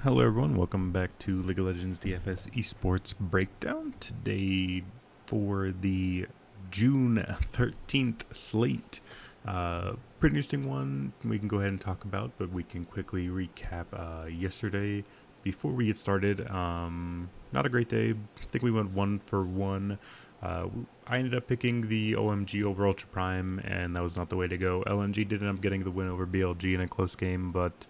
Hello everyone, welcome back to League of Legends DFS Esports Breakdown. Today for the June 13th slate. Pretty interesting one we can go ahead and talk about, but we can quickly recap yesterday before we get started. Not a great day. I think we went 1 for 1. I ended up picking the OMG over Ultra Prime, and that was not the way to go. LNG did end up getting the win over BLG in a close game, but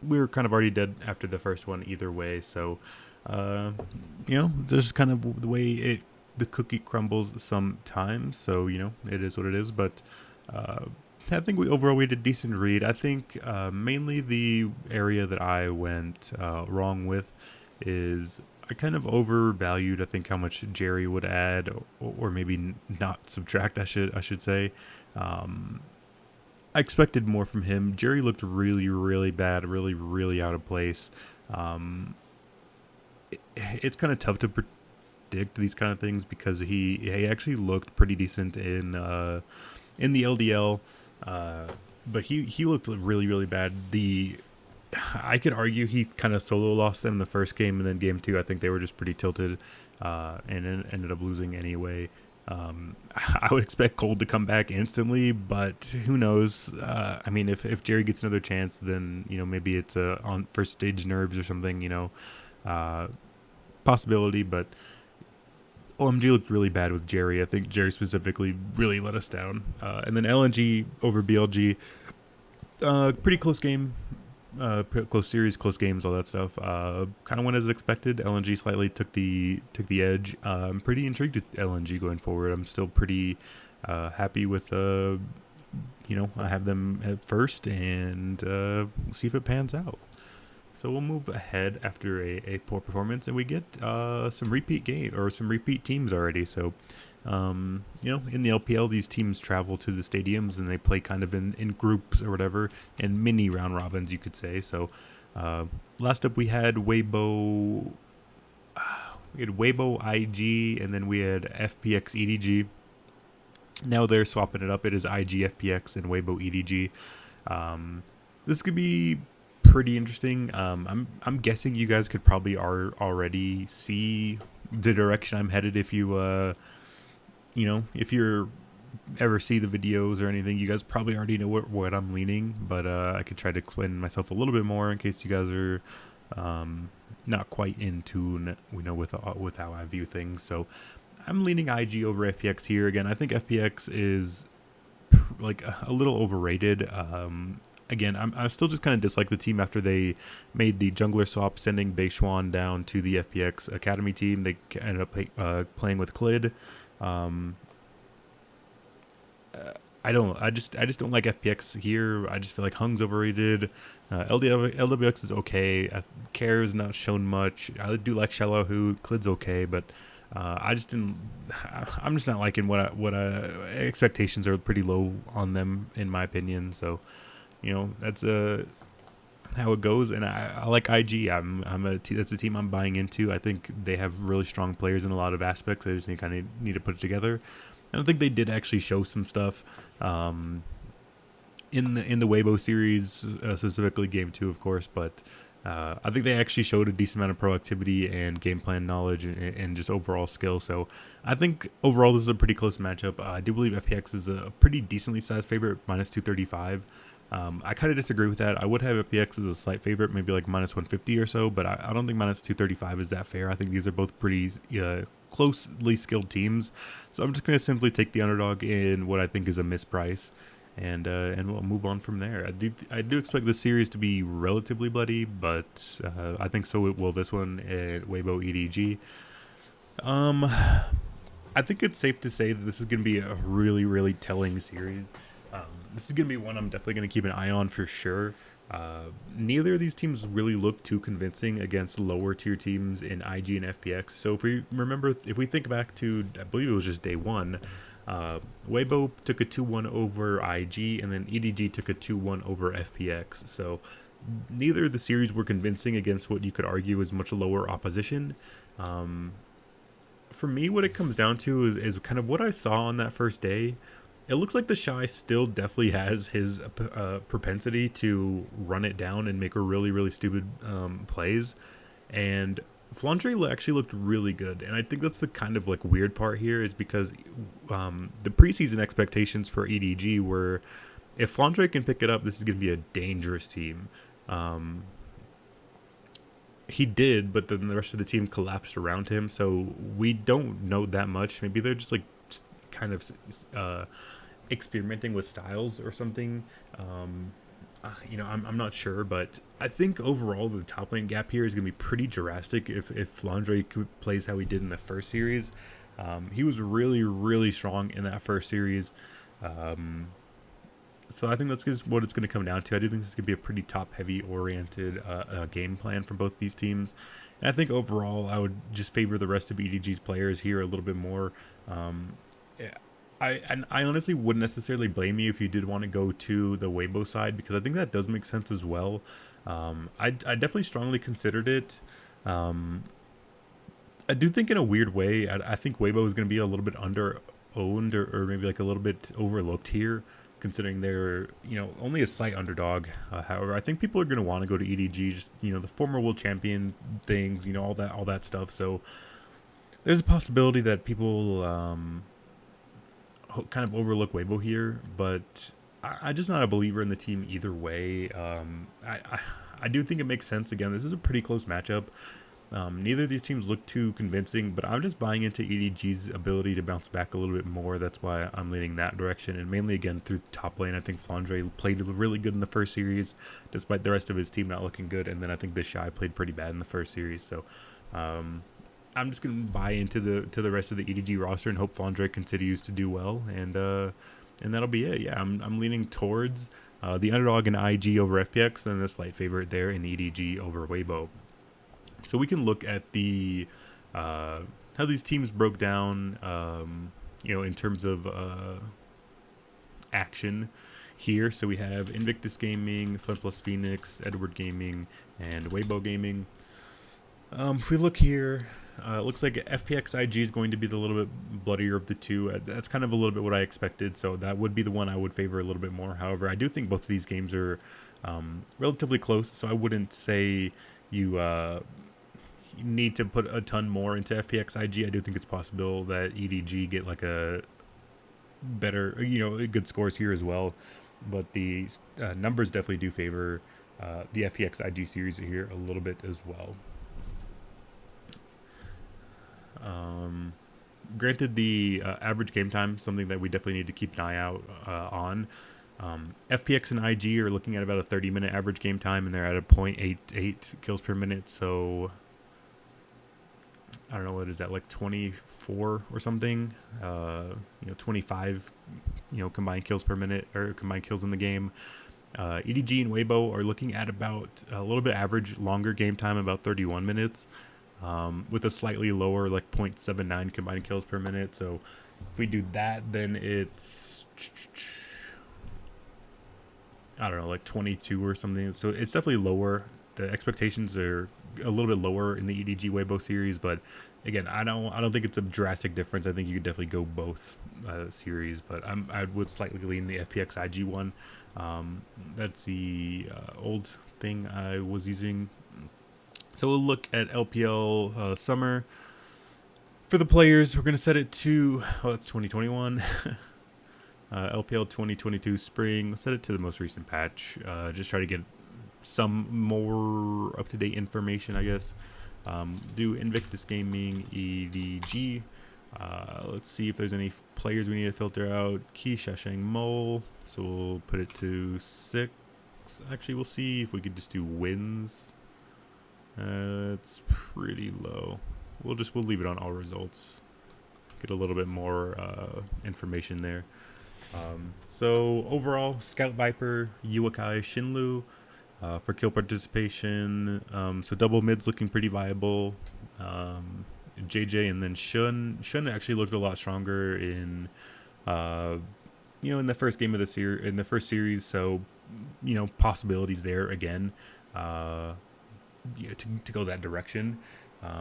we were kind of already dead after the first one either way. So, there's kind of the way the cookie crumbles sometimes. So, it is what it is. But I think we did decent read. I think mainly the area that I went wrong with is I kind of overvalued, I think, how much Jerry would add, or maybe not subtract, I should say. I expected more from him. Jerry looked really, really bad, really, really out of place. It's kind of tough to predict these kind of things because he actually looked pretty decent in the LDL, but he looked really, really bad. I could argue he kind of solo lost them in the first game, and then game 2, I think they were just pretty tilted, and ended up losing anyway. I would expect Cold to come back instantly, but who knows? I mean, if Jerry gets another chance, then maybe it's on first stage nerves or something. Possibility. But OMG looked really bad with Jerry. I think Jerry specifically really let us down. And then LNG over BLG, pretty close game. Close series, close games, all that stuff. Kind of went as expected. LNG slightly took the edge. I'm pretty intrigued with LNG going forward. I'm still pretty happy with I have them at first, and we'll see if it pans out. So we'll move ahead after a poor performance, and we get some repeat teams already. So in the LPL, these teams travel to the stadiums and they play kind of in groups or whatever, in mini round robins, you could say. So last up we had Weibo IG, and then we had FPX EDG. Now they're swapping it up. It is IG FPX and Weibo EDG. This could be pretty interesting. I'm guessing you guys could probably already see the direction I'm headed if you if you're ever see the videos or anything. You guys probably already know what I'm leaning, but I could try to explain myself a little bit more in case you guys are not quite in tune, with how I view things. So I'm leaning IG over FPX here. Again, I think FPX is like a little overrated. Again, I still just kind of dislike the team after they made the jungler swap, sending Beishuan down to the FPX Academy team. They ended up playing with Clid. I just don't like FPX here. I just feel like Hung's overrated. LWX is okay. Care is not shown much. I do like Shallow, Clid's okay, but I'm just not liking what expectations are pretty low on them, in my opinion. So that's how it goes, and I like IG. That's a team I'm buying into. I think they have really strong players in a lot of aspects. I just need to put it together. And I think they did actually show some stuff in the Weibo series, specifically game 2, of course. But I think they actually showed a decent amount of proactivity and game plan knowledge and just overall skill. So I think overall this is a pretty close matchup. I do believe FPX is a pretty decently sized favorite, minus 235. I kind of disagree with that. I would have FPX as a slight favorite, maybe like minus 150 or so, but I don't think minus 235 is that fair. I think these are both pretty closely skilled teams. So I'm just going to simply take the underdog in what I think is a misprice, and we'll move on from there. I do expect this series to be relatively bloody, but I think so it will this one at Weibo EDG. I think it's safe to say that this is going to be a really, really telling series. This is going to be one I'm definitely going to keep an eye on for sure. Neither of these teams really look too convincing against lower tier teams in IG and FPX. So if we think back to, I believe it was just day 1, Weibo took a 2-1 over IG, and then EDG took a 2-1 over FPX. So neither of the series were convincing against what you could argue is much lower opposition. For me, what it comes down to is kind of what I saw on that first day. It looks like the Shy still definitely has his propensity to run it down and make a really stupid plays. And Flandre actually looked really good, and I think that's the kind of like weird part here is because the preseason expectations for EDG were if Flandre can pick it up, this is going to be a dangerous team. Um, he did, but then the rest of the team collapsed around him, so we don't know that much. Maybe they're just like kind of experimenting with styles or something. I'm not sure, but I think overall the top lane gap here is going to be pretty drastic if Flandre plays how he did in the first series. He was really strong in that first series. Um, so I think that's just what it's going to come down to. I do think this is going to be a pretty top-heavy oriented game plan from both these teams. And I think overall, I would just favor the rest of EDG's players here a little bit more. Yeah, I honestly wouldn't necessarily blame you if you did want to go to the Weibo side because I think that does make sense as well. I definitely strongly considered it. Um, I do think in a weird way, I think Weibo is going to be a little bit under owned or maybe like a little bit overlooked here, considering they're only a slight underdog. However, I think people are going to want to go to EDG, just the former world champion things, all that stuff. So there's a possibility that people kind of overlook Weibo here, but I'm just not a believer in the team either way. I do think it makes sense. Again, this is a pretty close matchup. Neither of these teams look too convincing, but I'm just buying into EDG's ability to bounce back a little bit more. That's why I'm leaning that direction, and mainly again through the top lane. I think Flandre played really good in the first series, despite the rest of his team not looking good, and then I think the Shy played pretty bad in the first series. So I'm just gonna buy into the rest of the EDG roster and hope Flandre continues to do well, and that'll be it. Yeah, I'm leaning towards the underdog in IG over FPX, and the slight favorite there in EDG over Weibo. So we can look at the how these teams broke down, in terms of action here. So we have Invictus Gaming, Flint Plus Phoenix, Edward Gaming, and Weibo Gaming. If we look here, it looks like FPX IG is going to be the little bit bloodier of the two. That's kind of a little bit what I expected, so that would be the one I would favor a little bit more. However, I do think both of these games are relatively close, so I wouldn't say you need to put a ton more into FPX IG. I do think it's possible that EDG get like a better, good scores here as well. But the numbers definitely do favor the FPX IG series here a little bit as well. Granted, the average game time, something that we definitely need to keep an eye out on. FPX and IG are looking at about a 30-minute average game time, and they're at a 0.88 kills per minute. So I don't know, what is that, like 24 or something? 25, combined kills per minute or combined kills in the game. EDG and Weibo are looking at about a little bit average longer game time, about 31 minutes, with a slightly lower, like 0.79 combined kills per minute. So if we do that, then it's, I don't know, like 22 or something. So it's definitely lower. The expectations are a little bit lower in the EDG Weibo series, but again, I don't think it's a drastic difference. I think you could definitely go both series, but I would slightly lean the FPX IG one. That's the old thing I was using. So we'll look at LPL summer. For the players, we're going to set it to, it's 2021. LPL 2022 spring. Let's set it to the most recent patch. Just try to get some more up-to-date information, I guess. Do Invictus Gaming EDG. Let's see if there's any players we need to filter out. Key Shashang Mole. So we'll put it to 6. Actually, we'll see if we could just do wins. It's pretty low. We'll leave it on all results. Get a little bit more information there. So overall, Scout Viper, Yuakai, Shinlu. For kill participation, so double mid's looking pretty viable. JJ and then Shun. Shun actually looked a lot stronger in the first game of the in the first series. So possibilities there again. To go that direction.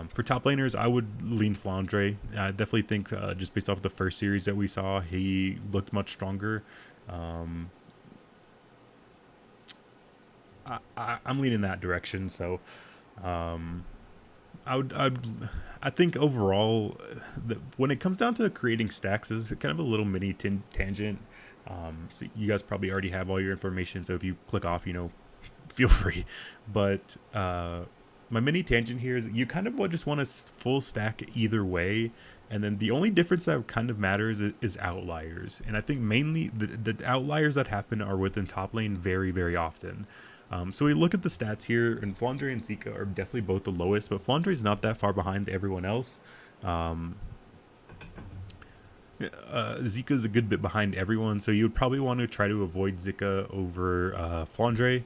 For top laners, I would lean Flandre. I definitely think just based off the first series that we saw, he looked much stronger. Um, I'm leaning that direction. So um, I think overall, when it comes down to creating stacks, this is kind of a little mini tangent. So you guys probably already have all your information. So if you click off, feel free. But my mini tangent here is you kind of just want a full stack either way. And then the only difference that kind of matters is outliers. And I think mainly the outliers that happen are within top lane very, very often. So we look at the stats here, and Flandre and Zika are definitely both the lowest, but Flandre is not that far behind everyone else. Zika is a good bit behind everyone, so you would probably want to try to avoid Zika over Flandre.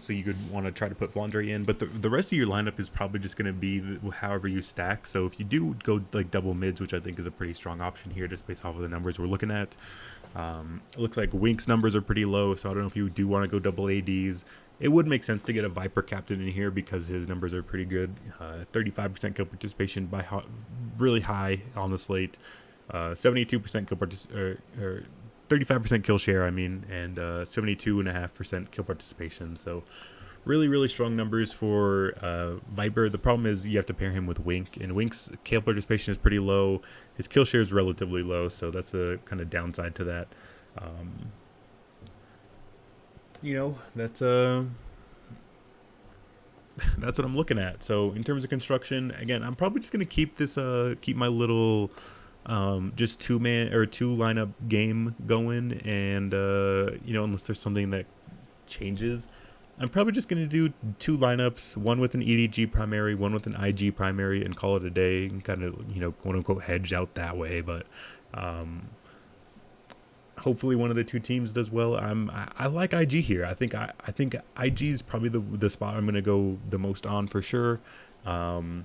So you could want to try to put Flandre in, but the rest of your lineup is probably just going to be however you stack. So if you do go like double mids, which I think is a pretty strong option here just based off of the numbers we're looking at, it looks like Wink's numbers are pretty low, so I don't know if you do want to go double ADs. It would make sense to get a Viper captain in here because his numbers are pretty good. 35% kill participation by really high on the slate. 72% kill participation, or 35% kill share, I mean, and 72.5% kill participation. So really, really strong numbers for Viper. The problem is you have to pair him with Wink, and Wink's kill participation is pretty low. His kill share is relatively low, so that's the kind of downside to that. That's that's what I'm looking at. So in terms of construction, again, I'm probably just gonna keep this keep my little just two lineup game going, and unless there's something that changes, I'm probably just gonna do two lineups, one with an EDG primary, one with an IG primary, and call it a day, and kind of quote unquote hedge out that way. But hopefully one of the two teams does well. I like IG here. I think IG is probably the spot I'm gonna go the most on for sure. I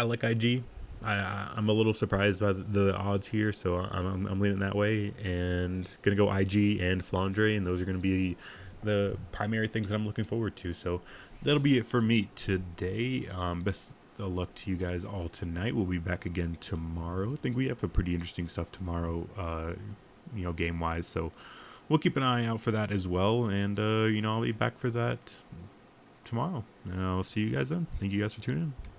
like IG. I'm a little surprised by the odds here, so I'm leaning that way, and gonna go IG and Flandre, and those are gonna be the primary things that I'm looking forward to. So that'll be it for me today. Best of luck to you guys all tonight. We'll be back again tomorrow. I think we have a pretty interesting stuff tomorrow, game wise. So we'll keep an eye out for that as well, and I'll be back for that tomorrow. And I'll see you guys then. Thank you guys for tuning in.